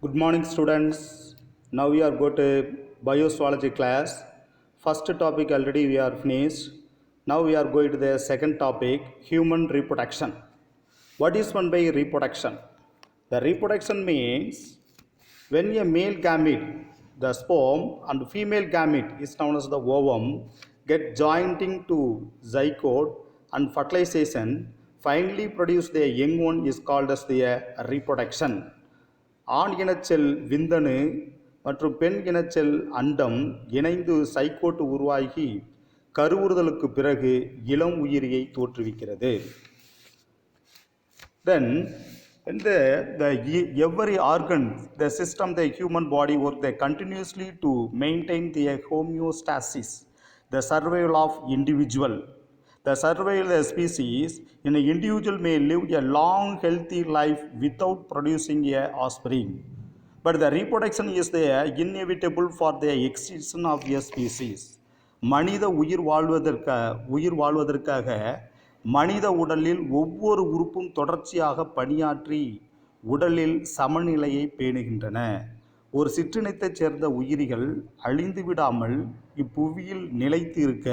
Good morning, students. Now we are go to biozoology class. First topic already we are finished. Now we are going to the second topic, human reproduction. What is meant by reproduction? The reproduction means when a male gamete, the sperm, and female gamete is known as the ovum, get jointing to zygote and fertilization, finally produce the young one is called as the reproduction. ஆண் இனச்செல் விந்தணு மற்றும் பெண் இனச்செல் அண்டம் இணைந்து சைக்கோட்டு உருவாகி கருவுறுதலுக்கு பிறகு இளம் உயிரியை தோற்றுவிக்கிறது. Then in every organ, the system, the human body work they continuously to maintain the homeostasis, the survival of individual. The survival of the species in an individual may live a long healthy life without producing a offspring. But the reproduction is the inevitable for the extinction of a species. மனித வாழ்வதற்காக மனித உடலில் ஒவ்வொரு உறுப்பும் தொடர்ச்சியாக பணியாற்றி உடலில் சமநிலையை பேணுகின்றன. ஒரு சிற்றினத்தைச் சேர்ந்த உயிரிகள் அழிந்து விடாமல் இப்புவியில் நிலைத்து இருக்க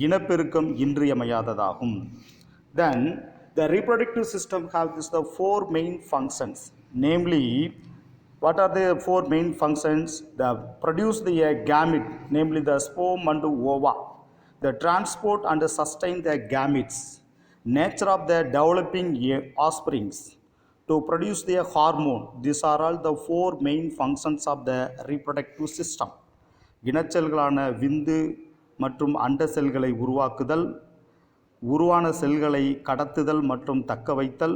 இனப்பெருக்கம் இன்றியமையாததாகும். Then the reproductive system has the four main functions, namely what are the four main functions? The produce the gamete, namely the sperm and ova, the transport and sustain the gametes, nature of the developing offsprings, to produce the hormone. These are all the four main functions of the reproductive system. இனச்செல்களான விந்து மற்றும் அண்ட செல்களை உருவாக்குதல், உருவான செல்களை கடத்துதல் மற்றும் தக்க வைத்தல்,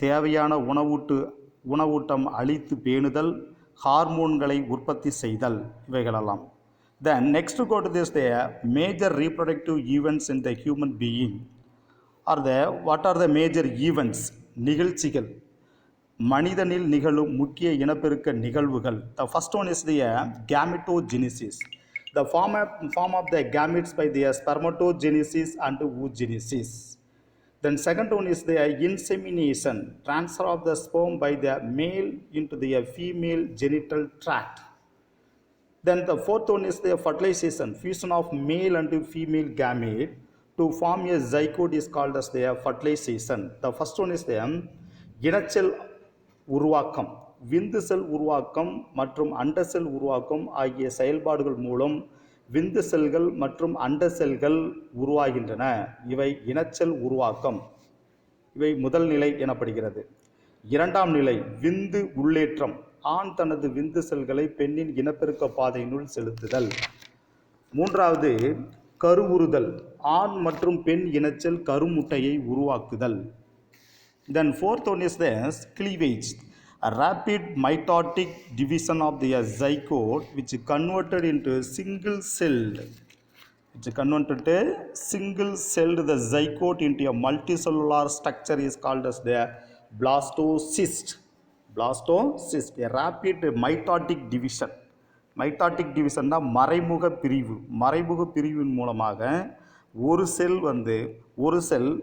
தேவையான உணவூட்டம் அளித்து பேணுதல், ஹார்மோன்களை உற்பத்தி செய்தல், இவைகளெல்லாம். Then next to go to this, the major reproductive events in the human being are what are the major events? நிகழ்ச்சிகள், மனிதனில் நிகழும் முக்கிய இனப்பெருக்க நிகழ்வுகள். The first one is the gametogenesis, the form of the gametes by the spermatogenesis and oogenesis. Then second one is the insemination, transfer of the sperm by the male into the female genital tract. Then the fourth one is the fertilization, fusion of male and female gamete to form a zygote is called as the fertilization. The first one is the இனச்செல் உருவாக்கம், விந்து செல் உருவாக்கம் மற்றும் அண்ட செல் உருவாக்கம் ஆகிய செயல்பாடுகள் மூலம் விந்து செல்கள் மற்றும் அண்ட செல்கள் உருவாகின்றன. இவை இனச்செல் உருவாக்கம். இவை முதல் நிலை எனப்படுகிறது. இரண்டாம் நிலை விந்து உள்ளேற்றம், ஆண் தனது விந்து செல்களை பெண்ணின் இனப்பெருக்க பாதையினுள் செலுத்துதல். மூன்றாவது கருவுறுதல், ஆண் மற்றும் பெண் இனச்செல் கருமுட்டையை உருவாக்குதல். Then fourth one is the cleavage, a rapid mitotic division of the zygote which is converted into single-celled. The zygote into a multicellular structure is called as the blastocyst. A rapid mitotic division. Mitotic division தான் மறைமுக பிரிவின் மூலமாக ஒரு செல்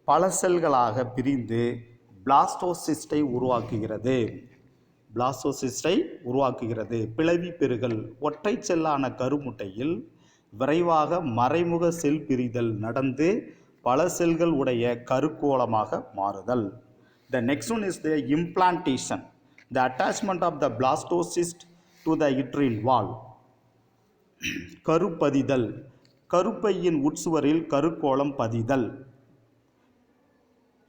பல செல்களாக பிரிந்து பிளாஸ்டோசிஸ்டை உருவாக்குகிறது. பிளவி பெறுதல், ஒற்றை செல்லான கருமுட்டையில் விரைவாக மறைமுக செல் பிரிதல் நடந்து பல செல்கள் உடைய கருக்கோளமாக மாறுதல். The next one is the implantation, the attachment of the blastocyst to the uterine wall. கருப்பதிதல், கருப்பையின் உட்சுவரில் கருக்கோளம் பதிதல்,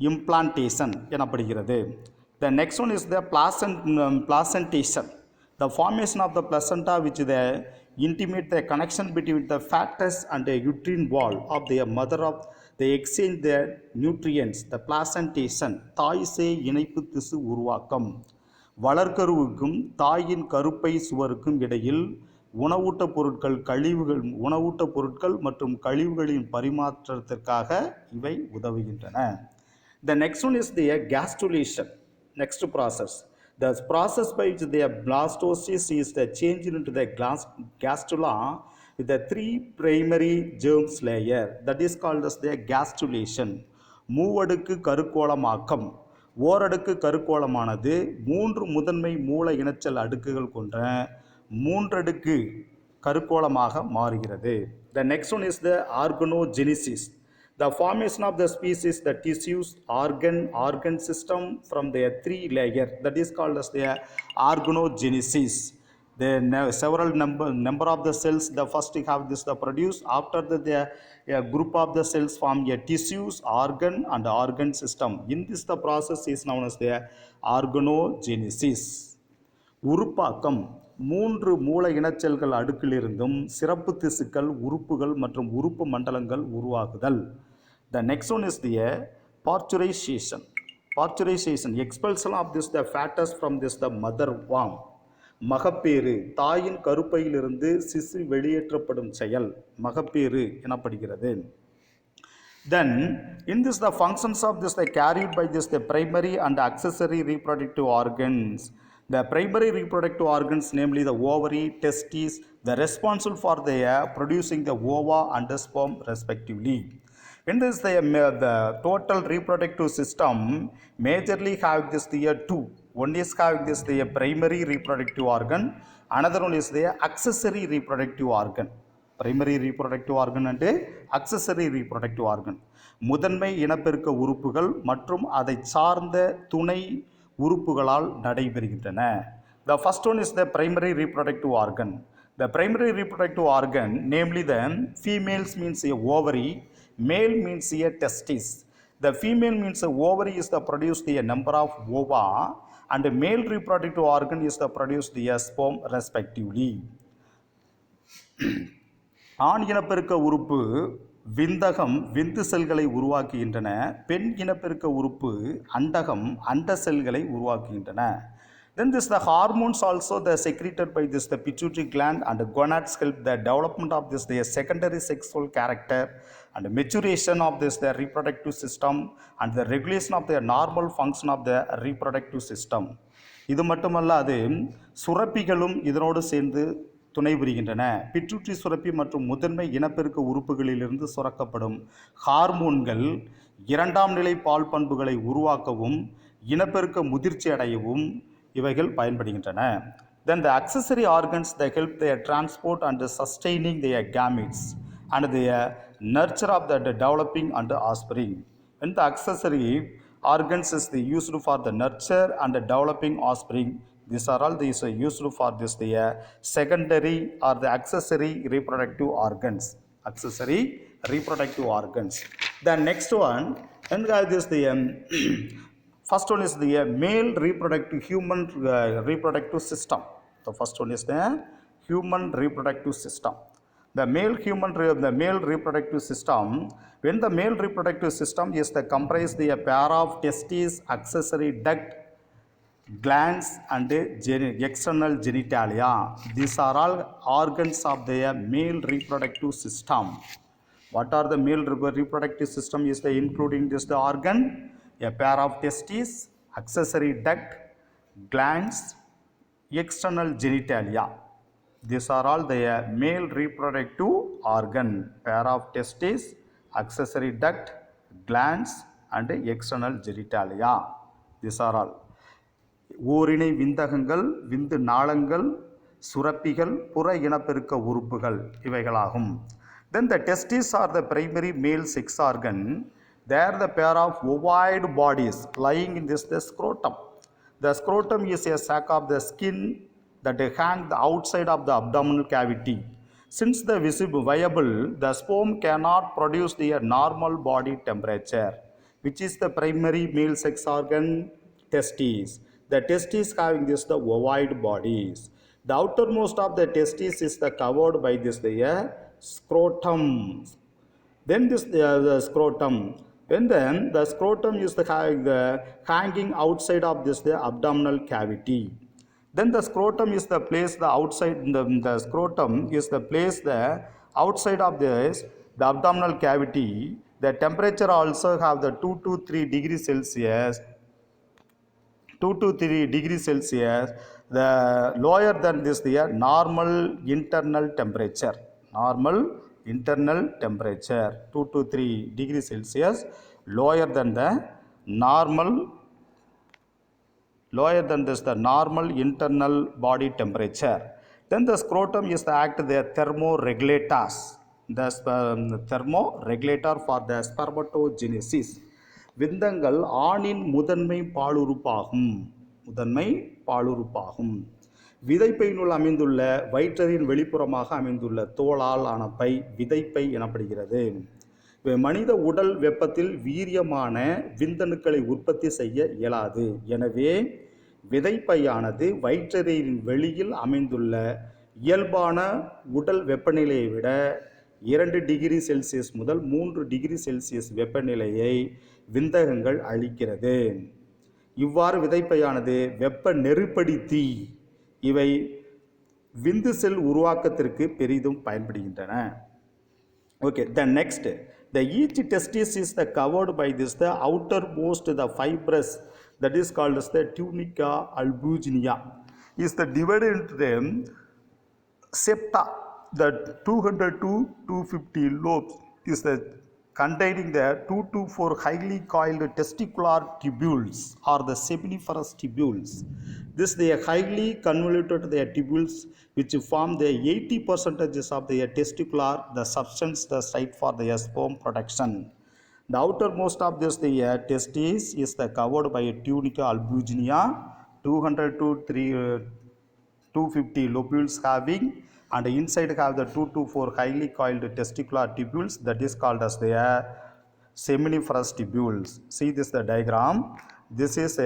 implantation எனப்படுகிறது. The next one is the placentation, the formation of the placenta which intimate the connection between the fetus and the uterine wall of the mother of the exchange the nutrients. The placentation, தாய் சேய் இணைப்பு திசு உருவாக்கம், வளர்கருவுக்கும் தாயின் கருப்பை சுவருக்கும் இடையில் உணவூட்டப் பொருட்கள் மற்றும் கழிவுகளின் பரிமாற்றத்திற்காக இவை உதவுகின்றன. The next one is the gastrulation, next process. The process by which the blastocyst is changed into the gastrula with the three primary germs layer, that is called as the gastrulation. மூவடுக்கு கருக்கோளமாக்கம், ஓரடுக்கு கருக்கோளமானது 3 முதன்மை மூல இனச்சல் அடுக்குகள் கொண்ட மூன்றடுக்கு கருக்கோளமாக மாறுகிறது. The next one is the organogenesis. The formation of the species, the tissues, organ system from their 3 layers, that is called as the organogenesis. The several number of the cells, the first have this the produce, after that a group of the cells form a tissues, organ system. In this the process is known as the organogenesis. உருப்பாக்கம் 3 மூல இனச்செல்கள் அடுக்கிலிருந்தும் சிறப்பு திசுக்கள், உறுப்புகள் மற்றும் உறுப்பு மண்டலங்கள் உருவாகுதல். The next one is the parturition. Parturition, expulsion of this the fetus from this the mother womb. மகப்பேறு, தாயின் கருப்பையிலிருந்து சிசு வெளியேற்றப்படும் செயல் மகப்பேறு எனப்படுகிறது. Then in this the functions of this they carried by this the primary and accessory reproductive organs. The primary reproductive organs, namely the ovary, testes, the responsible for the producing the ova and the sperm respectively. In this the total reproductive system majorly have this the two. One is having this the primary reproductive organ, another one is the accessory reproductive organ. Primary reproductive organ and accessory reproductive organ. முதன்மை இனப்பெருக்க உறுப்புகள் மற்றும் அதை சார்ந்த துணை உறுப்புகளால் நடைபெறுகின்றன. The first one is the primary reproductive organ. The primary reproductive organ, namely the females means a ovary, male means a testis. The female means a ovary is the produce the number of ova, and the male reproductive organ is the produce the sperm respectively. ஆண் இனப்பெருக்க உறுப்பு விந்தகம் விந்து செல்களை உருவாக்குகின்றன. பெண் இனப்பெருக்க உறுப்பு அண்டகம் அண்ட செல்களை உருவாக்குகின்றன. Then this the hormones also the secreted by this the pituitary gland and the gonads help the development of this the secondary sexual character and the maturation of this the reproductive system and the regulation of the normal function of the reproductive system. இது மட்டுமல்லாது சுரப்பிகளும் இதனோடு சேர்ந்து துணை புரிகின்றன. Pituitary சுரப்பி மற்றும் முதன்மை இனப்பெருக்க உறுப்புகளிலிருந்து சுரக்கப்படும் ஹார்மோன்கள் இரண்டாம் நிலை பால் பண்புகளை உருவாக்கவும் இனப்பெருக்க முதிர்ச்சி அடையவும் இவைகள் பயன்படுகின்றன. Then the accessory organs they help their transport and sustaining their gametes and the nurture of the developing and the offspring. When the accessory organs is used for the nurture and the developing offspring, these are all these used for this the secondary or the accessory reproductive organs. Accessory reproductive organs. The next one, and this the first one is the male reproductive human reproductive system. The first one is the human reproductive system. The male reproductive system. When the male reproductive system is the comprise the pair of testes, accessory duct, glands and external genitalia. These are all organs of the male reproductive system. What are the male reproductive system is the including this the organ, a pair of testes, accessory duct, glands, external genitalia. These are all the male reproductive organ, pair of testes, accessory duct, glands and external genitalia. These are all. ஓரினை விந்தகங்கள், விந்து நாளங்கள், சுரப்பிகள், புற இனப்பெருக்க உறுப்புகள் இவைகளாகும். Then the testes are the primary male sex organ. They are the pair of ovoid bodies lying in this the scrotum. The scrotum is a sac of the skin that hang the outside of the abdominal cavity. Since the viable, the sperm cannot produce the normal body temperature. Which is the primary male sex organ? Testes. The testes having this the ovoid bodies. The outermost of the testes is the covered by this the scrotum. Then this the scrotum. And then the scrotum is the hanging outside of this the abdominal cavity. Then the scrotum is the place the outside the scrotum is the place the outside of this the abdominal cavity. The temperature also have the 2 to 3 degrees Celsius. 2 to 3 degrees Celsius, the lower than this the normal internal temperature. Normal internal temperature 2 to 3 degrees Celsius lower than the normal lower than this the normal internal body temperature. Then the scrotum is the act the thermoregulators, the thermoregulator for the spermatogenesis. விந்தங்கள் ஆணின் முதன்மை பாலுறுப்பாகும். விதைப்பையினுள் அமைந்துள்ள வயிற்றின் வெளிப்புறமாக அமைந்துள்ள தோலால் ஆன by விதைப்பை எனப்படுகிறது. மனித உடல் வெப்பத்தில் வீரியமான விந்தணுக்களை உற்பத்தி செய்ய இயலாது. எனவே விதைப்பையானது வயிற்றின் வெளியில் அமைந்துள்ள இயல்பான உடல் வெப்பநிலையை விட 2 டிகிரி செல்சியஸ் முதல் 3 டிகிரி செல்சியஸ் வெப்பநிலையை விந்தகங்கள் அளிக்கிறது. இவ்வாறு விதைப்பையானது வெப்ப நெருப்படுத்தி இவை விந்து செல் உருவாக்கத்திற்கு பெரிதும் பயன்படுகின்றன. Okay, then next, the each testis is the covered by this the outermost the fibrous that is called as the tunica albuginea is the divided into the septa, the 200 to 250 lobes is the containing the 2 to 4 highly coiled testicular tubules or the seminiferous tubules. This they are highly convoluted the tubules which form the 80% of the testicular the substance the site for the sperm production. The outermost of this the testis is the covered by a tunica albuginea, 200 to 250 lobules having, and inside have the 2 to 4 highly coiled testicular tubules that is called as the seminiferous tubules. See this the diagram. This is a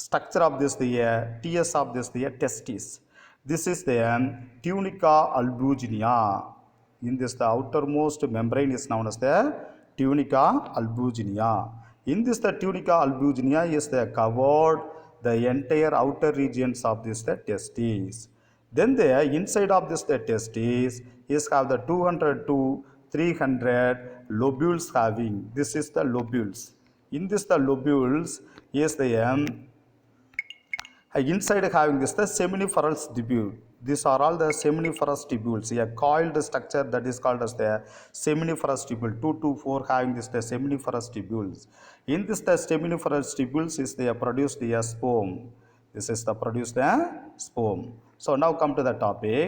structure of this the TS of this the testis. This is the tunica albuginea. In this the outermost membrane is known as the tunica albuginea. In this the tunica albuginea is the covered the entire outer regions of this the testis. Then the inside of this the testis is have the 200 to 300 lobules having. This is the lobules. In this the lobules is the inside having this the seminiferous tubule. These are all the seminiferous tubules. A coiled structure that is called as the seminiferous tubule. 2 to 4 having this the seminiferous tubules. In this the seminiferous tubules is they produce the sperm. This is the produce the sperm. So now come to the topic.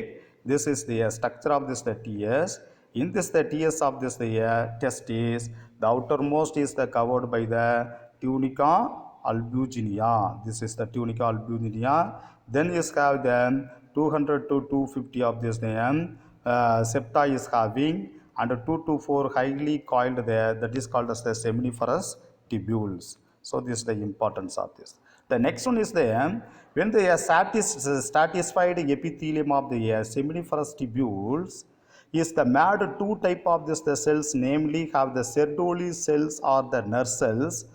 This is the structure of this the TS. In this the TS of this the testis, the outermost is the covered by the tunica albuginea. This is the tunica albuginea. Then is have the 200 to 250 of this the septa is having, and 2 to 4 highly coiled there that is called as the seminiferous tubules. So this is the importance of this. The next one is the when the satisfied epithelium of the seminiferous tubules is the made 2 type of this the cells, namely have the Sertoli cells or the nerve cells.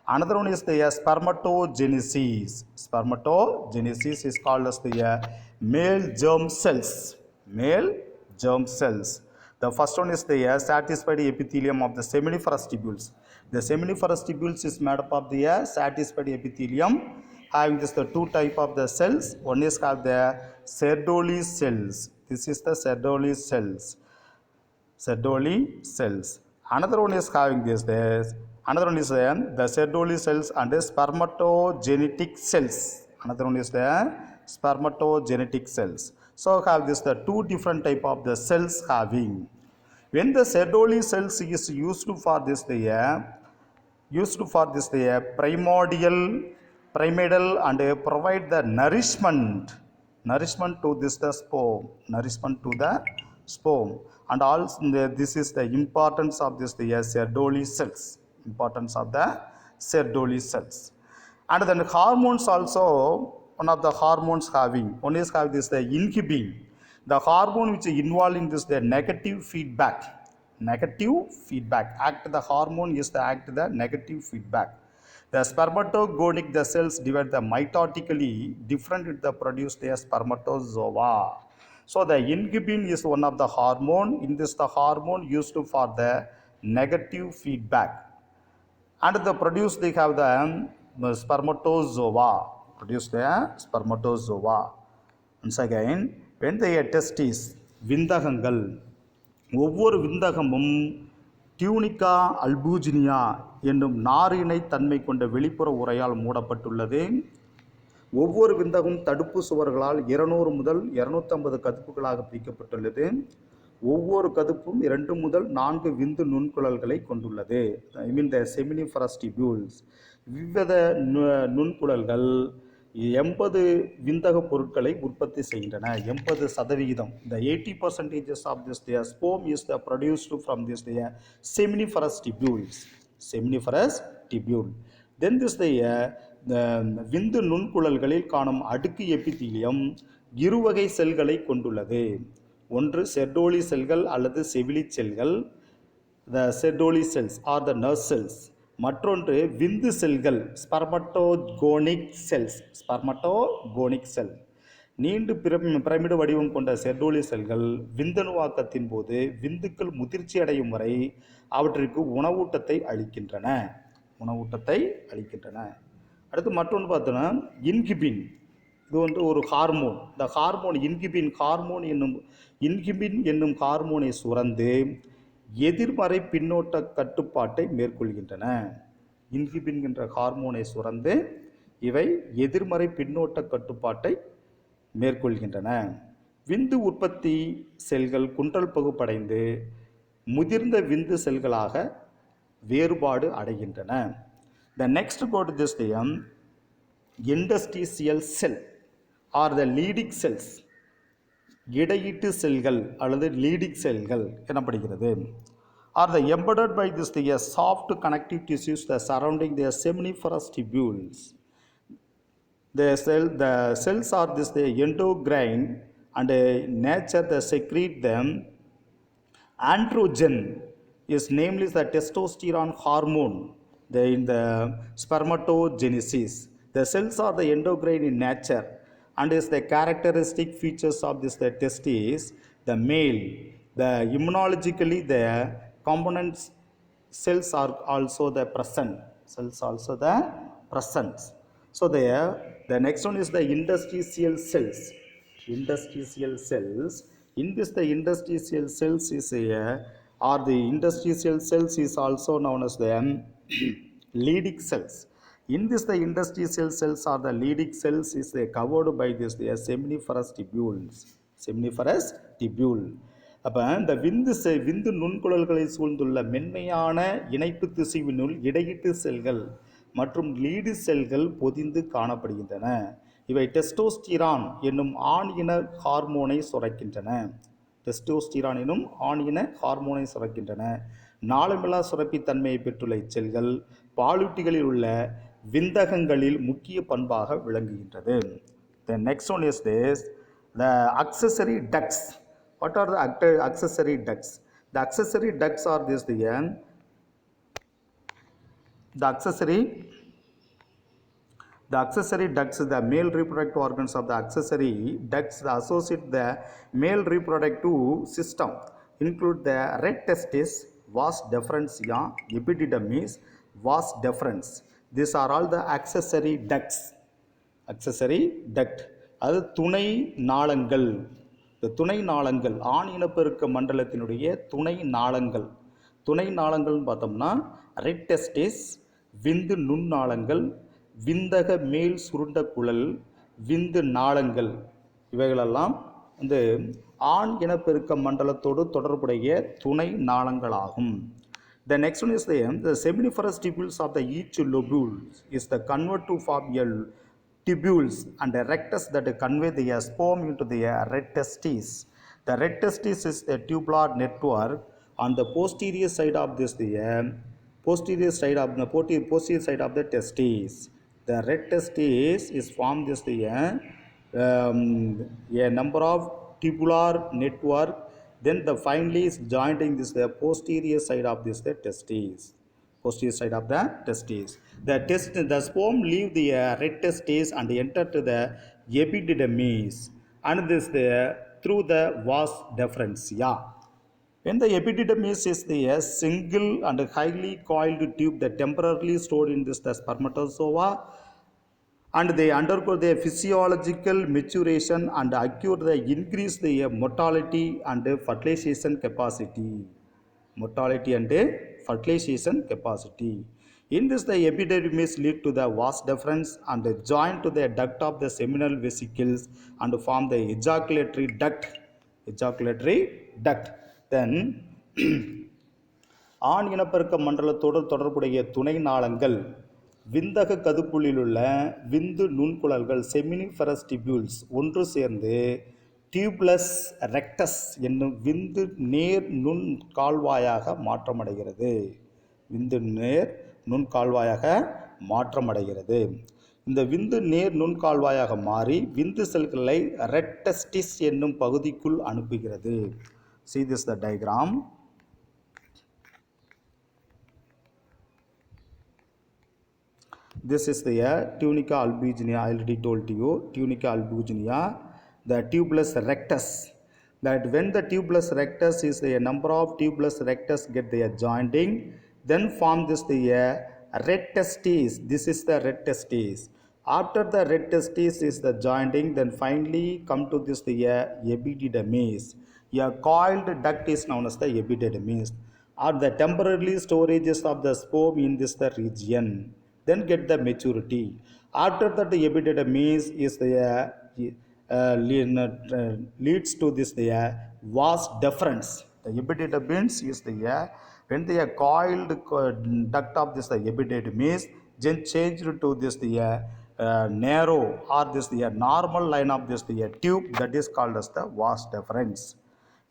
Another one is the spermatogenesis. Spermatogenesis is called as the male germ cells. Male germ cells. The first one is the satisfied epithelium of the seminiferous tubules. The seminiferous tubules is made up of the satisfied epithelium having this the 2 type of the cells. One is have the Sertoli cells. This is the Sertoli cells. Sertoli cells. Another one is having this. Another one is the Sertoli cells and the spermatogenetic cells. Another one is the spermatogenetic cells. So have this the 2 different type of the cells having. When the Sertoli cells is used for this the primordial and provide the nourishment to this the sperm, and also this is the importance of this the Sertoli cells. Importance of the Sertoli cells. And then hormones also, one of the hormones having, one is have this the inhibin, the hormone which is involved in this the negative feedback. Act the hormone is the act the negative feedback. The spermatogonic the cells divide the mitotically different with the produce the spermatozoa. So the inhibin is one of the hormone. In this the hormone used for the negative feedback. And the produce they have the spermatozoa. Produce the spermatozoa. Once again, when the testis, விந்தகங்கள், ஒவ்வொரு விந்தகமும் tunica அல்பூஜினியா என்னும் நாரிணை தன்மை கொண்ட வெளிப்புற உறையால் மூடப்பட்டுள்ளது. ஒவ்வொரு விந்தகம் தடுப்பு சுவர்களால் 200 முதல் 250 கதுப்புகளாக பிரிக்கப்பட்டுள்ளது. ஒவ்வொரு கதுப்பும் 2 முதல் 4 விந்து நுண்குழல்களை கொண்டுள்ளது. ஐ மீன் த செமினிஃபரஸ் டிபியூல்ஸ். விவித நுண்குழல்கள் 80 விந்தக பொருட்களை உற்பத்தி செய்கின்றன. 80%. The 80% of this their sperm is produced from this their seminiferous tubules. Seminiferous tubule. Then this the விந்து நுண்குழல்களில் காணும் அடுக்கு எபிதீலியம் இருவகை செல்களை கொண்டுள்ளது. ஒன்று செர்டோலி செல்கள் அல்லது செவிலி செல்கள், the Sertoli cells or the nerve cells. மற்றொன்று விந்து செல்கள், ஸ்பர்மட்டோகோனிக் செல்ஸ். ஸ்பர்மட்டோகோனிக் செல். நீண்டு பிரமிடு வடிவம் கொண்ட செர்டோலி செல்கள் விந்தணுவாக்கத்தின் போது விந்துக்கள் முதிர்ச்சி அடையும் வரை அவற்றிற்கு உணவூட்டத்தை அளிக்கின்றன. அடுத்து மற்றொன்று பார்த்தோன்னா இன்ஹிபின். இது ஒரு ஹார்மோன். இந்த ஹார்மோன் இன்ஹிபின் என்னும் ஹார்மோனை சுரந்து எதிர்மறை பின்னோட்ட கட்டுப்பாட்டை மேற்கொள்கின்றன. இன்ஹிபின் என்ற ஹார்மோனை சுரந்து இவை எதிர்மறை பின்னோட்ட கட்டுப்பாட்டை மேற்கொள்கின்றன. விந்து உற்பத்தி செல்கள் குன்றல் பகுப்படைந்து முதிர்ந்த விந்து செல்களாக வேறுபாடு அடைகின்றன. The next go to this interstitial cell or the leading cells. இடையீட்டு செல்கள் அல்லது லீடிங் செல்கள் எனப்படுகிறது. Are the embedded by this the soft connective tissues that surrounding the seminiferous tubules. The cells are this the endocrine and nature they secrete them. Androgen is namely the testosterone hormone in the spermatogenesis. The cells are the endocrine in nature and is the characteristic features of this the testis. The male, the immunologically the components cells are also the present. So the next one is the interstitial cells. In this the interstitial cells is interstitial cells is also known as the leading cells. In this the interstitial cells are the leading cells is covered by this the seminiferous tubule. அப்போ இந்த விந்து நுண்குழல்களை சூழ்ந்துள்ள மென்மையான இணைப்பு திசுவினுள் இடையீட்டு செல்கள் மற்றும் lead செல்கள் பொதிந்து காணப்படுகின்றன. இவை டெஸ்டோஸ்டிரான் என்னும் ஆண் இன ஹார்மோனை சுரக்கின்றன. நாளமில்லா சுரப்பி தன்மையை பெற்றுள்ள இச்செல்கள் பாலூட்டிகளில் உள்ள விந்தகங்களில் முக்கிய பண்பாக விளங்குகின்றது. The next one is this, the accessory ducts. What are the accessory ducts? The accessory ducts are this the accessory ducts, the male reproductive organs of the accessory ducts that associate the male reproductive system include the red testis, vas deferentia, epididymis, vas deferens. These are all the accessory ducts. அது துணை நாளங்கள். இந்த துணை நாளங்கள் ஆண் இனப்பெருக்க மண்டலத்தினுடைய துணை நாளங்கள்னு பார்த்தோம்னா ரெட் டெஸ்டிஸ், விந்து நுண்ணாளங்கள், விந்தக மேல் சுருண்ட குழல், விந்து நாளங்கள், இவைகளெல்லாம் ஆண் இனப்பெருக்க மண்டலத்தோடு தொடர்புடைய துணை நாளங்களாகும். The next one is the seminiferous tubules of the each lobule is the convert to form a tubules and a rectus that convey the sperm into the red testis. The red testis is the tubular network on the posterior side of this posterior side of the testis. The red testis is formed this a number of tubular network. Then the finally is joining this the posterior side of this the testis. The sperm leave the red testis and enter to the epididymis and this through the vas deferentia. When the epididymis is the single and highly coiled tube that temporarily stored in this the spermatozoa and they undergo the physiological maturation and occur the increase the mortality and fertilization capacity. fertilization capacity. In this, the epididymis lead to the vas deferens and join to the duct of the seminal vesicles and form the ejaculatory duct. Ejaculatory duct. Then ஆண் இனப்பெருக்க மண்டலத்தோடு தொடர்புடைய துணை நாளங்கள் விந்தக கதுப்புள்ளிலுள்ள விந்து நுண்குழல்கள் seminiferous டிபியூல்ஸ் ஒன்று சேர்ந்து டியூப்லஸ் rectus என்னும் விந்து நேர் நுண் கால்வாயாக மாற்றமடைகிறது. விந்து நேர் நுண்கால்வாயாக மாற்றமடைகிறது. இந்த விந்து நேர் நுண்கால்வாயாக மாறி விந்து செல்களை ரெட்டஸ்டிஸ் என்னும் பகுதிக்குள் அனுப்புகிறது. See this the diagram. This is the tunica albuginea. I already told you tunica albuginea, the tubulus rectus. That when the tubulus rectus is the number of tubulus rectus get their jointing, then form this the red testis. This is the red testis. After the red testis is the jointing, then finally come to this the epididymis. A coiled duct is known as the epididymis. Are the temporary storages of the sperm in this the region. Then get the maturity. After that, the epididymis is the leads to this the vas deferens. The epididymis is the when they are coiled duct of this the epididymis, then changed to this the narrow or this the normal line of this the tube, that is called as the vas deferens.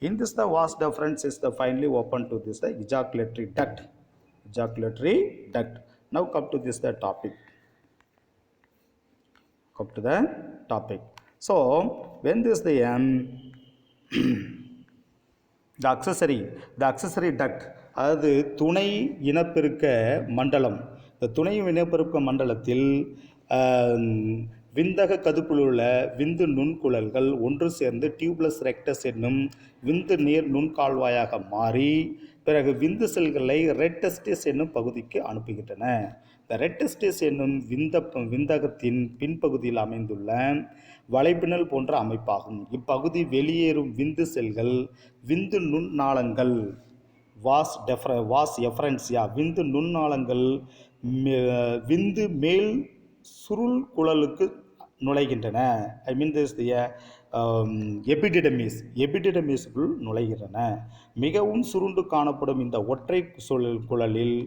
In this the vas deferens is the finally open to this the ejaculatory duct. Ejaculatory duct. Now come to this the topic. Come to the topic. So when this the accessory duct, அதாவது துணை இனப்பெருக்க மண்டலம். இந்த துணை இனப்பெருக்க மண்டலத்தில் விந்தக கதுப்பில் உள்ள விந்து நுண்குழல்கள் ஒன்று சேர்ந்து டியூப்லஸ் ரெக்டஸ் என்னும் விந்து நீர் நுண்கால்வாயாக மாறி பிறகு விந்து செல்களை ரெட் டெஸ்டிஸ் என்னும் பகுதிக்கு அனுப்புகின்றன. இந்த ரெட் டெஸ்டிஸ் என்னும் விந்தகத்தின் பின்பகுதியில் அமைந்துள்ள வலைப்பின்னல் போன்ற அமைப்பாகும். இப்பகுதி வெளியேறும் விந்து செல்கள் விந்து நுண்ணாளங்கள் வாஸ் எஃபரன்சியா விந்து நுண்ணாளங்கள் விந்து மேல் சுருள் குழலுக்கு நுழைகின்றன. ஐ மீன் திஸ் எபிடிடமிஸ்க்குள் நுழைகின்றன. மிகவும் சுருண்டு காணப்படும் இந்த ஒற்றை குழலில்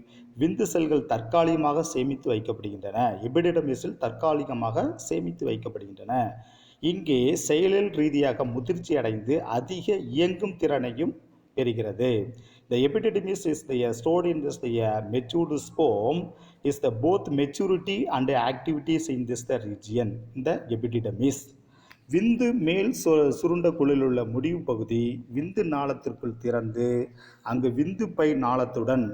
விந்து செல்கள் தற்காலிகமாக சேமித்து வைக்கப்படுகின்றன. எபிடிடமிஸில் தற்காலிகமாக சேமித்து வைக்கப்படுகின்றன. இங்கே செயலில் ரீதியாக முதிர்ச்சி அடைந்து அதிக இயங்கும் திறனையும் பெறுகிறது. The epididymis is the stored in this the matured sperm is the both maturity and activities in this the region in the epididymis. விந்து மேல் சுருண்ட குழலில் உள்ள முடிவு பகுதி விந்து நாளத்திற்குள் திறந்து அங்கு விந்து by நாளத்துடன்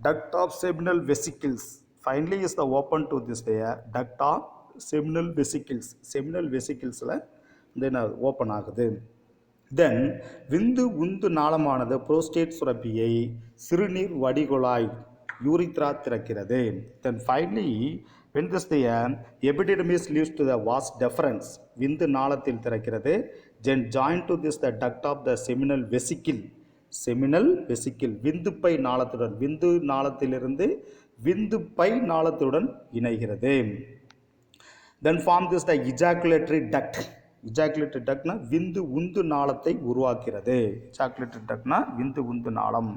duct of seminal vesicles finally is the open to this the duct of seminal vesiclesல then open ஆகுது. தென் விந்து உந்து நாளமானது புரோஸ்டேட் சுரப்பியை சிறுநீர் வடிகுழாய் யூரித்ரா திறக்கிறது. Then finally when this the epididymis leads to the vas deferens விந்து நாளத்தில் திறக்கிறது. then join to this the duct of the seminal vesicle விந்து by நாளத்துடன் விந்து நாளத்திலிருந்து விந்து பை நாளத்துடன் இணைகிறது. then form this the ejaculatory duct. ejaculatory ductனா விந்து உந்து நாளத்தை உருவாக்குகிறது. ejaculatory ductனா விந்து உந்து நாளம்.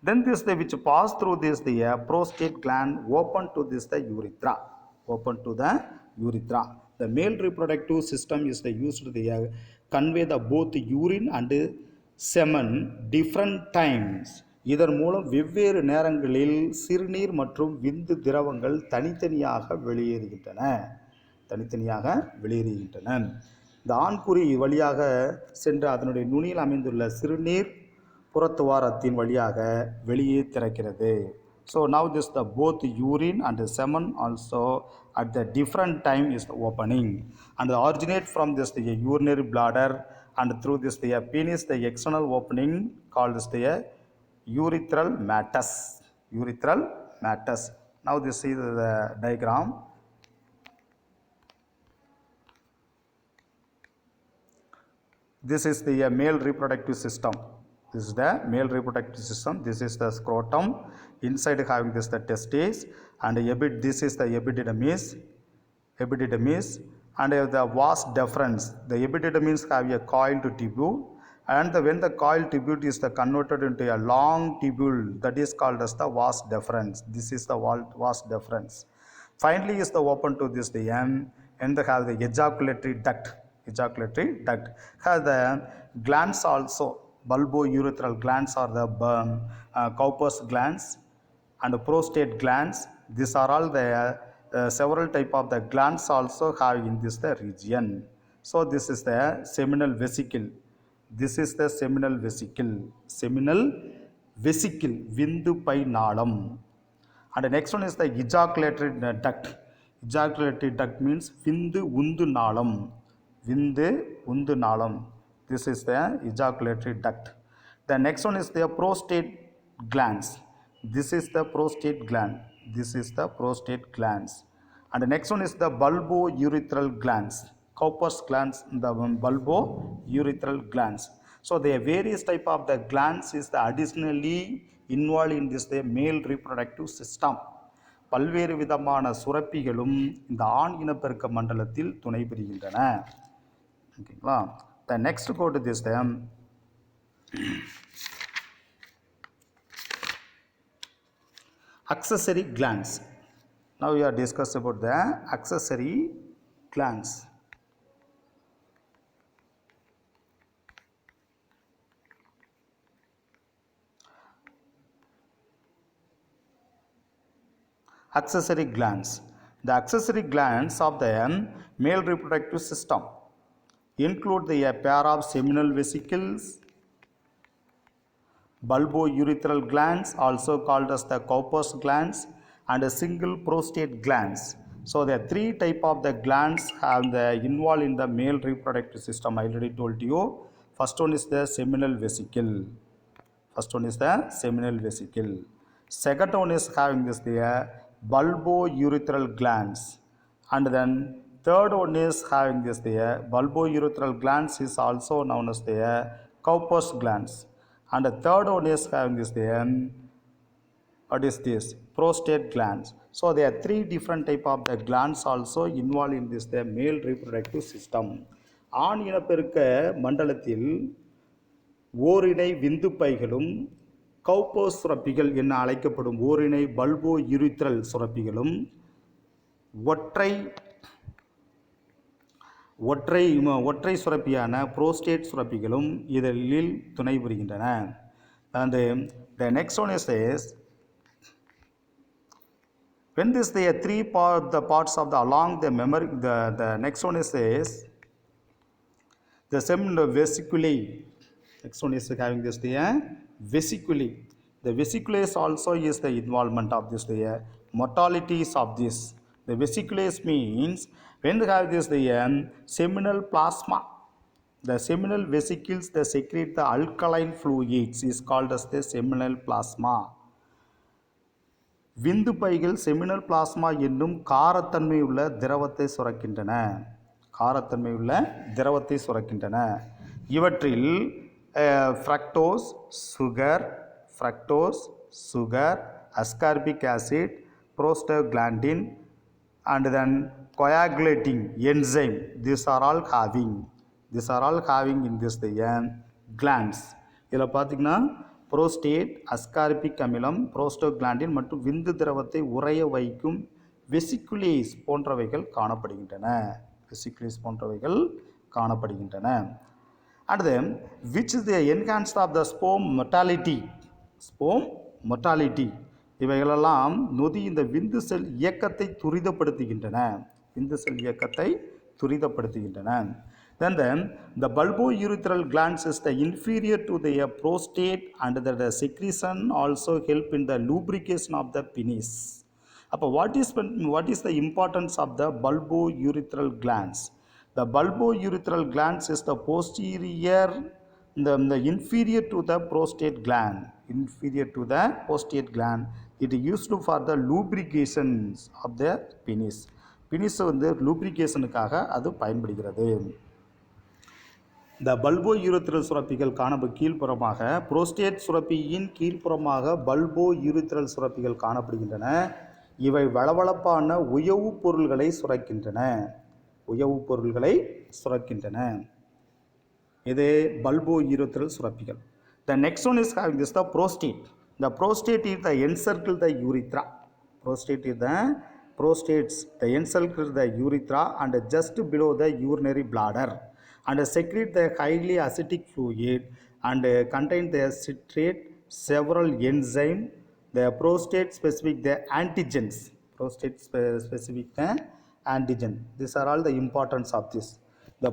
then this the which pass through this the prostate gland open to this the urethra. The male reproductive system is the used to the convey the both urine and semen different times. இதன் மூலம் வெவ்வேறு நேரங்களில் சிறுநீர் மற்றும் விந்து திரவங்கள் தனித்தனியாக வெளியேறுகின்றன. இந்த ஆண்குறி வழியாக சென்று அதனுடைய நுனியில் அமைந்துள்ள சிறுநீர் புறத்துவாரத்தின் வழியாக வெளியே திறக்கிறது. So now this the both urine and semen also at the different time is the opening and originate from this the urinary bladder and through this the penis the external opening called this the urethral matus. Now this is the diagram. This is the male reproductive system. This is the male reproductive system. This is the scrotum. Inside having this the testes, and this is the epididymis. And the vas deferens. The epididymis have a coiled tubule, and when the coiled tubule is converted into a long tubule, that is called as the vas deferens. This is the vas deferens. Finally is the open to this the end, and they have the ejaculatory duct. Has the glands also. Bulbourethral glands are the Cowper's glands and prostate glands. These are all the several type of the glands also have in this the region. So this is the seminal vesicle. This is the seminal vesicle. Vindu pai nalam. And the next one is the ejaculatory duct. Ejaculatory duct means vindu undu nalam. This is the ejaculatory duct. The next one is the prostate glands. This is the prostate gland. And the next one is the bulbourethral glands. Cowper's glands, the bulbourethral glands. So there are various type of the glands is the additionally involved in this the male reproductive system. பல்வேறு விதமான சுரப்பிகளும் இந்த ஆண் இனப்பெருக்க மண்டலத்தில் துணை புரிகின்றன. ஓகேங்களா? The next go to this the accessory glands. Now we are discussing about the accessory glands. Accessory glands. The accessory glands of the male reproductive system include a pair of seminal vesicles, bulbourethral glands, also called as the Cowper's glands, and a single prostate glands. So there are three type of the glands have the involved in the male reproductive system. I already told you. First one is the seminal vesicle. Second one is having this the bulbourethral glands, and then third one is having this the bulbourethral glands is also known as the Cowper's glands, and the third one is having this the what is this prostate glands. So there are three different type of the glands also involved in this the male reproductive system. ஆண் இனப்பெருக்க மண்டலத்தில் ஓரினை விந்து பைகளும் கௌப்பர்ஸ் சுரப்பிகள் என அழைக்கப்படும் ஓரினை பல்போயூரித்ரல் சுரப்பிகளும் ஒற்றை சுரப்பியான prostate சுரப்பிகளும் இதில் துணை புரிகின்றன. And the next one is this. When this the parts of the along the memory, the next one is this. The seminal vesiculae. Next one is having this the vesiculae. The vesiculae also is the involvement of this the mortalities of this. The vesiculae means when they have this the seminal plasma. The seminal vesicles they secrete the alkaline fluids is called as the seminal plasma. விந்து பைகள் seminal plasma என்னும் காரத்தன்மையுள்ள திரவத்தை சுரக்கின்றன. இவற்றில் fructose sugar, ascorbic acid, prostaglandin, and then coagulating enzyme. These are all having in this the glands. இதில் பார்த்தீங்கன்னா prostate, ascorbic அமிலம், புரோஸ்டோகிளாண்டின் மற்றும் விந்து திரவத்தை உறைய வைக்கும் வெசிகுலேஸ் போன்றவைகள் காணப்படுகின்றன. And then which is the enhanced of the sperm motility. இவைகளெல்லாம் நொதி இந்த விந்து செல் இயக்கத்தை துரிதப்படுத்துகின்றன. Then the bulbourethral glands is the inferior to the prostate, and the secretion also help in the lubrication of the penis. அப்போ what is the importance of the bulbourethral glands? The bulbourethral glands is the posterior, the inferior to the prostate gland. It is used for the lubrications of the penis வந்து lubricationக்காக அது பயன்படுகிறது. இந்த பல்போ urethral சுரப்பிகள் கீழ்ப்புறமாக prostate சுரப்பியின் கீழ்ப்புறமாக பல்போ urethral சுரப்பிகள் காணப்படுகின்றன. இவை வளவளப்பான உயவுப் பொருள்களை சுரக்கின்றன. இது பல்போ யூரித்ரல் சுரப்பிகள். The next one is having this the prostate. The prostate is the encircle the urethra. The encircle the urethra and just below the urinary bladder and secrete the highly acidic fluid and contain the citrate, several enzymes, the prostate specific the antigens. These are all the importance of this. The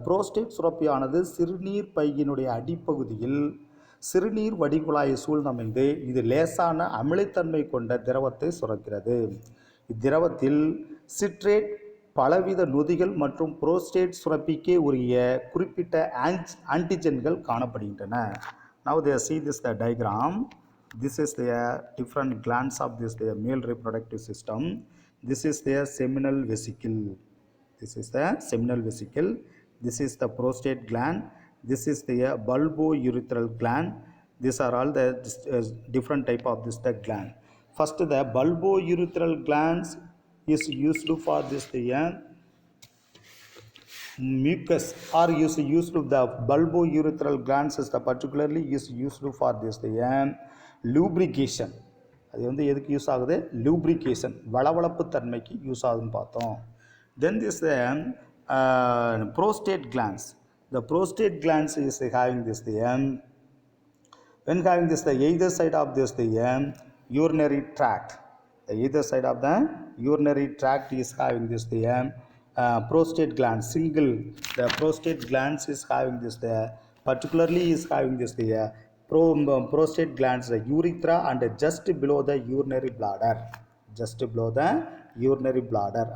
prostate சுரப்பியானது சிறுநீர் பையினுடைய அடிப்பகுதியில் சிறுநீர் வடிகுழாயை சூழ்ந்தமைந்து இது லேசான அமிலத்தன்மை கொண்ட திரவத்தை சுரக்கிறது. இத்திரவத்தில் citrate, பலவித நொதிகள் மற்றும் புரோஸ்டேட் சுரப்பிக்கே உரிய குறிப்பிட்ட ஆன்டிஜன்கள் காணப்படுகின்றன. Now they see this the diagram. This is the different glands of this the male reproductive system. This is the seminal vesicle. This is the prostate gland. This is the bulbourethral gland. These are all the different type of this the gland. First, the bulbourethral glands is used for this the mucus or used to the bulbourethral glands is the particularly is used for this the lubrication. அது வந்து எதுக்கு use ஆகுது? lubrication, வளவளப்பு தன்மைக்கு use ஆகுதுன்னு பார்த்தோம். Then this prostate glands. The prostate glands is having this the when having this the either side of this the urinary tract. The either side of the urinary tract is having this the prostate gland single. The prostate glands is having this the particularly is having this the prostate glands the urethra and just below the urinary bladder.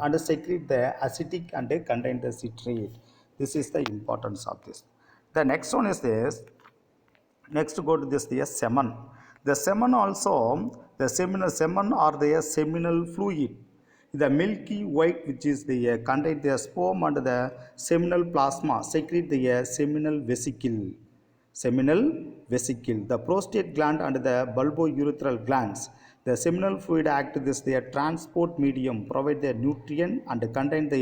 And secrete the acidic and contain the citrate. This is the importance of this. The next one is this. Next go to this the semen. The semen also the semen or the seminal fluid. The milky white which is the contain the sperm and the seminal plasma secrete the seminal vesicle. The prostate gland and the bulbourethral glands. The seminal fluid act this the transport medium, provide the nutrient and contain the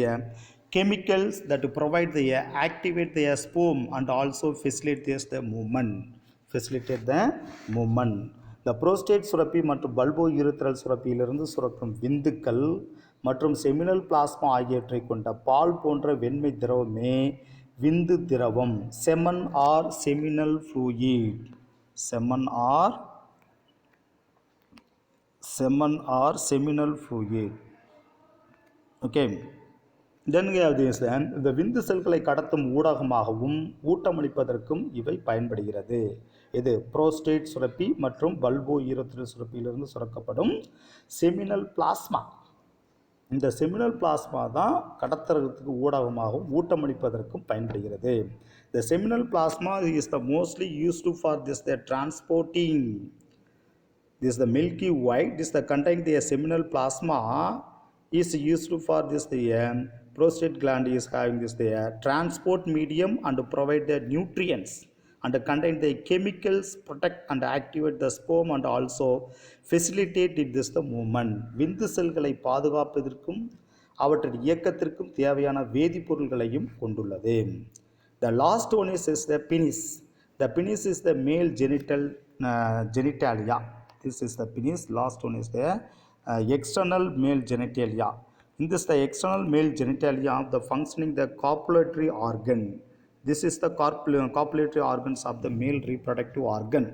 chemicals that provide the activate the sperm and also facilitate the movement. The prostate சுரப்பி மற்றும் பல்போயூரித்ரல் சுரப்பியிலிருந்து சுரக்கும் விந்துக்கள் மற்றும் seminal plasma ஆகியவற்றை கொண்ட பால் போன்ற வெண்மை திரவமே விந்து திரவம். Semen or seminal fluid. Seminal fluid. Okay. Then we have this the விந்து செல்களை கடத்தும் ஊடகமாகவும் ஊட்டமளிப்பதற்கும் இவை பயன்படுகிறது. இது புரோஸ்டேட் சுரப்பி மற்றும் பல்போயூரித்ரல் சுரப்பியிலிருந்து சுரக்கப்படும் செமினல் பிளாஸ்மா. இந்த செமினல் பிளாஸ்மா தான் கடத்துறதுக்கு ஊடகமாகவும் ஊட்டமளிப்பதற்கும் பயன்படுகிறது. The seminal plasma is the mostly used for this the transporting. This is the milky white. This the contain the seminal plasma is used for this the prostate gland is having this the transport medium and provide the nutrients and contain the chemicals, protect and activate the sperm and also facilitate this the movement. விந்து செல்களை பாதுகாப்பதற்கும் அவற்றின் இயக்கத்திற்கும் தேவையான வேதிப்பொருட்களையும் கொண்டுள்ளது. The last one is the penis. The penis is the male genitalia. This is the penis. Last one is the external male genitalia. In this the external male genitalia of the functioning the copulatory organ. This is the copulatory organs of the male reproductive organ.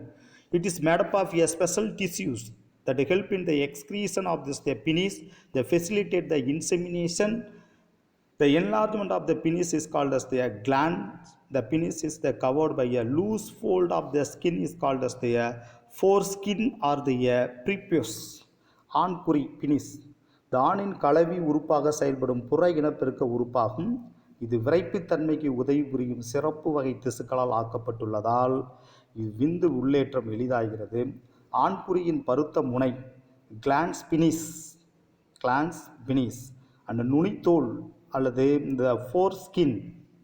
It is made up of a special tissues that help in the excretion of this the penis. They facilitate the insemination. The enlargement of the penis is called as the gland. The penis is covered by a loose fold of the skin is called as the foreskin or the prepuce. ஆண்குறி penis. The ஆணின் கலவி உறுப்பாக செயல்படும் புற இனப்பெருக்க உறுப்பாகும். இது விரைப்புத்தன்மைக்கு உதவி புரியும் சிறப்பு வகை திசுக்களால் ஆக்கப்பட்டுள்ளதால் விந்து உள்ளேற்றம் எளிதாகிறது. ஆண்குறியின் பருத்த முனை கிளான்ஸ் பினிஸ் and நுனித்தோல் அல்லது இந்த ஃபோர்ஸ்கின்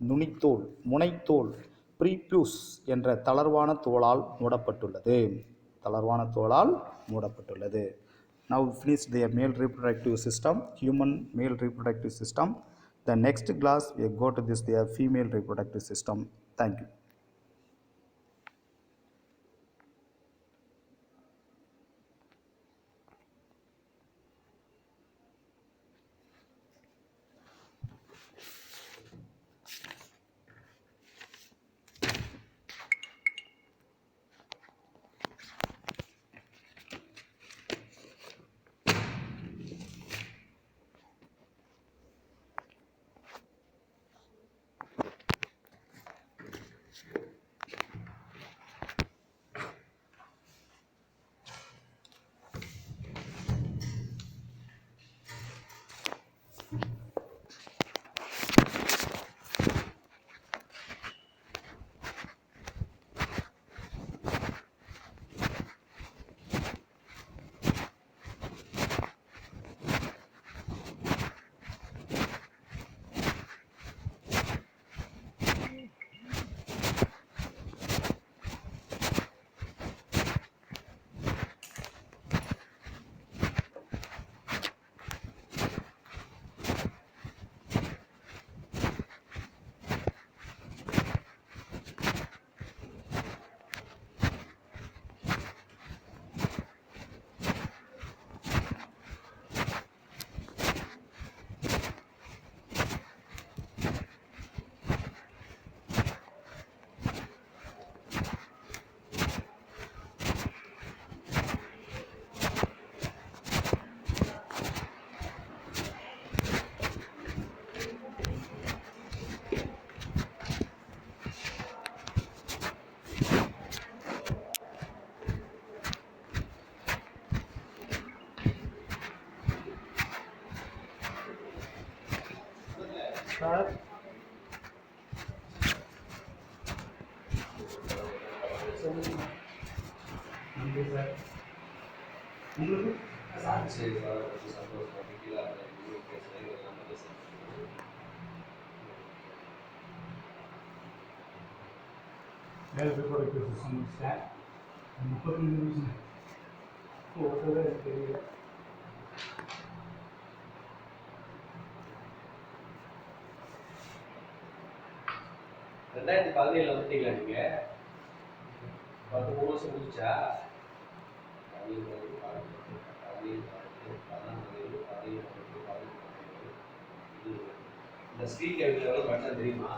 நுனித்தோல், முனைத்தோல், ப்ரீப்யூஸ் என்ற தளர்வான தோலால் மூடப்பட்டுள்ளது. தளர்வான தோலால் மூடப்பட்டுள்ளது. Now finish their male reproductive system, human male reproductive system. The next class we go to this their female reproductive system. Thank you. Sir நன்றி சார். உங்களுக்கு சரி சார், ரொம்ப சந்தோஷம். வீட்டில் பேசுகிறேன், நல்லது சார். மேல் reproductive system முடிச்சிட்டேன். 35 நிமிஷம் ஒருத்தர் எனக்கு தெரியல. ரெண்டாயிரத்தி 17 வந்துட்டீங்களா நீங்க? 13 வருஷம் முடிச்சா? 17 இந்த ஸ்ட்ரீட் லெவலில் எவ்வளோ படித்தா தெரியுமா?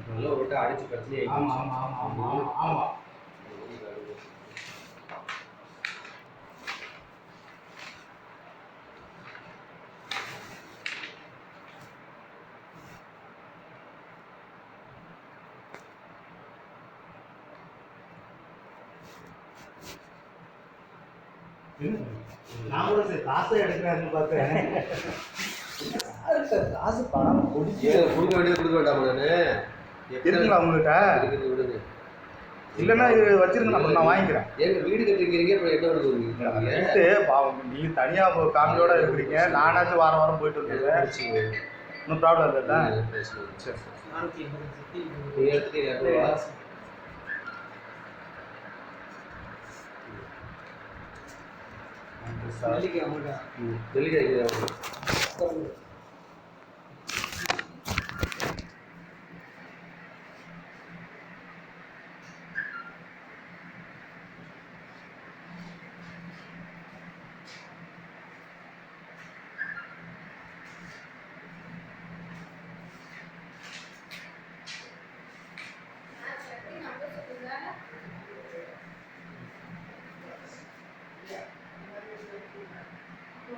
நல்லா ஒரு விட்டு அடிச்சு பிரச்சனை ஆமா. நான் கூட சரி காசை எடுக்கிறாருன்னு பார்த்தேன். காசு பணம் கொடுக்க வேண்டியது கொடுக்க வேண்டாம். இருக்குங்களா உங்ககிட்ட? விடுங்க. இல்லைன்னா இது வச்சிருங்க, அப்புறம் நான் வாங்கிக்கிறேன். ஏங்க வீடு கட்டிருக்கீங்க, அப்புறம் என்ன பண்ணுவீங்க? பாவம் நீங்க தனியா ஃபேமிலியோட இருக்கிறீங்க, நானாச்சும் வாரம் வாரம் போயிட்டு இருக்கேன். ஒன்றும் ப்ராப்ளம் இல்லைல்ல? சரி நீங்கள் எடுத்துட்டீங்க. நெல்லிக்காய்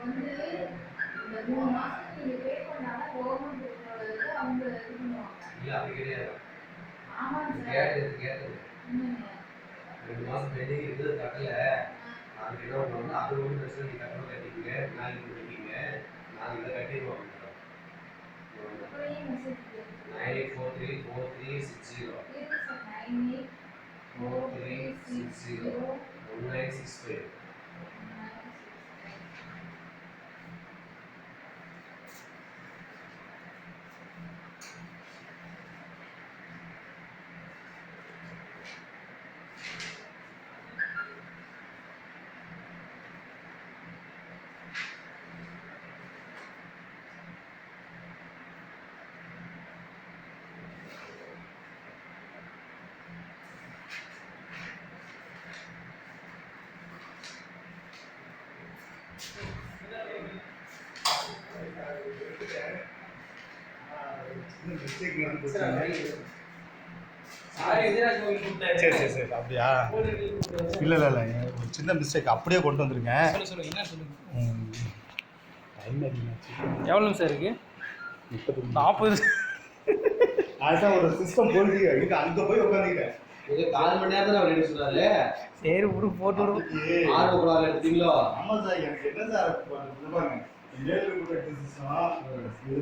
வந்து இந்த 3 மாசத்துக்கு நீங்க பே பண்ணால கவர்மெண்ட் அவங்க இது பண்ணுவாங்க. இல்ல அப்படி கிடையாது. ஆமாங்க சார். கேட்டது. 2 மாசம் பெண்டிங் இருக்குது கட்டல. அதுக்கு என்ன பண்ணுவோம்னா அது ஒன்றும் பிரச்சனை நீ கட்டணும் கட்டிக்கீங்க, நாளைக்கு கட்டிக்கீங்க, நாளைக்கு இதை கட்டிடுவோம். 98434360 984360 1965. சரி சரி சரி அப்படியா? இல்லை இல்லை இல்லை ஒரு சின்ன மிஸ்டேக் அப்படியே கொண்டு வந்துருங்க. சொல்லுங்க என்ன சொல்லுங்க. டைம் அதிகமாச்சு. எவ்வளோ நிமிஷம் இருக்கு? 40. 40. அதுதான் ஒரு சிஸ்டம் போயிட்டு இருக்கு. அங்கே போய் உட்காந்துக்கிட்டேன். இது 4 மணி நேரத்தில் அவர் எடுத்து சொன்னாரு. சரி விடு போட்டு விடுவோம். ஆர்வம் கூட எடுத்தீங்களோ? ஆமாம் சார், எனக்கு என்ன சார் பாருங்க, இதுல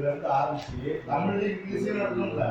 இருந்து ஆரம்பிச்சு தமிழ்ல இங்கிலீஷ்ல நடக்கணும்ல.